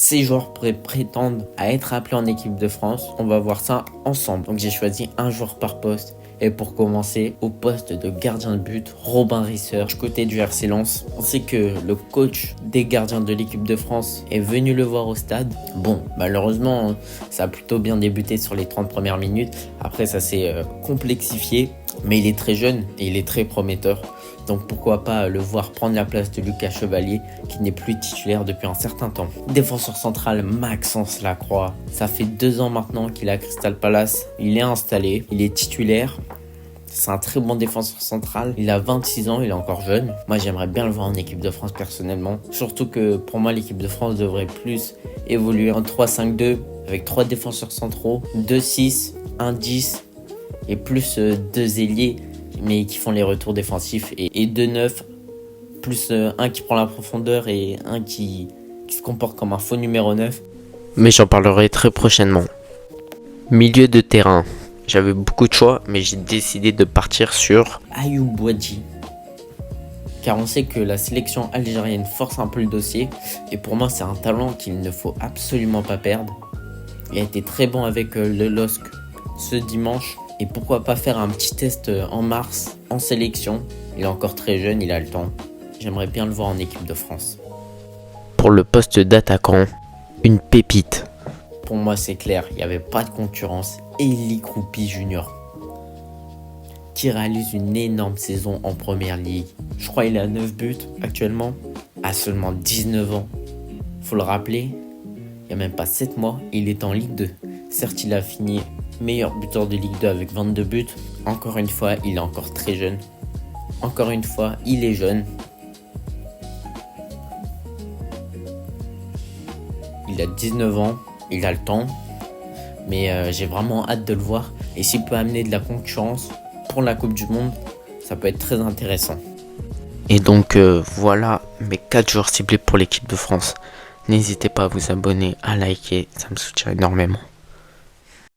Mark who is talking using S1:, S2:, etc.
S1: ces joueurs pourraient prétendre à être appelés en équipe de France. On va voir ça ensemble. Donc j'ai choisi un joueur par poste. Et pour commencer, au poste de gardien de but, Robin Risser, côté du RC Lens. On sait que le coach des gardiens de l'équipe de France est venu le voir au stade. Bon, malheureusement, ça a plutôt bien débuté sur les 30 premières minutes. Après, ça s'est complexifié. Mais il est très jeune et il est très prometteur. Donc pourquoi pas le voir prendre la place de Lucas Chevalier, qui n'est plus titulaire depuis un certain temps. Défenseur central, Maxence Lacroix. Ça fait 2 ans maintenant qu'il est à Crystal Palace. Il est installé, il est titulaire. C'est un très bon défenseur central. Il a 26 ans, il est encore jeune. Moi, j'aimerais bien le voir en équipe de France personnellement. Surtout que pour moi, l'équipe de France devrait plus évoluer en 3-5-2 avec 3 défenseurs centraux, 2-6, 1-10 et plus 2 ailiers, mais qui font les retours défensifs, et 2-9, plus un qui prend la profondeur et un qui se comporte comme un faux numéro 9.
S2: Mais j'en parlerai très prochainement. Milieu de terrain. J'avais beaucoup de choix, mais j'ai décidé de partir sur
S1: Ayoub Boadji. Car on sait que la sélection algérienne force un peu le dossier. Et pour moi, c'est un talent qu'il ne faut absolument pas perdre. Il a été très bon avec le LOSC ce dimanche. Et pourquoi pas faire un petit test en mars en sélection. Il est encore très jeune, il a le temps. J'aimerais bien le voir en équipe de France.
S2: Pour le poste d'attaquant, une pépite.
S1: Pour moi, c'est clair, il n'y avait pas de concurrence. Eli Kroupi Junior, qui réalise une énorme saison en première ligue. Je crois qu'il a 9 buts actuellement, à seulement 19 ans. Faut le rappeler, il n'y a même pas 7 mois, il est en Ligue 2. Certes, il a fini meilleur buteur de Ligue 2 avec 22 buts. Encore une fois, il est encore très jeune. Encore une fois, il est jeune. Il a 19 ans, il a le temps. Mais j'ai vraiment hâte de le voir. Et s'il peut amener de la concurrence pour la Coupe du Monde, ça peut être très intéressant.
S2: Et donc voilà mes 4 joueurs ciblés pour l'équipe de France. N'hésitez pas à vous abonner, à liker, ça me soutient énormément.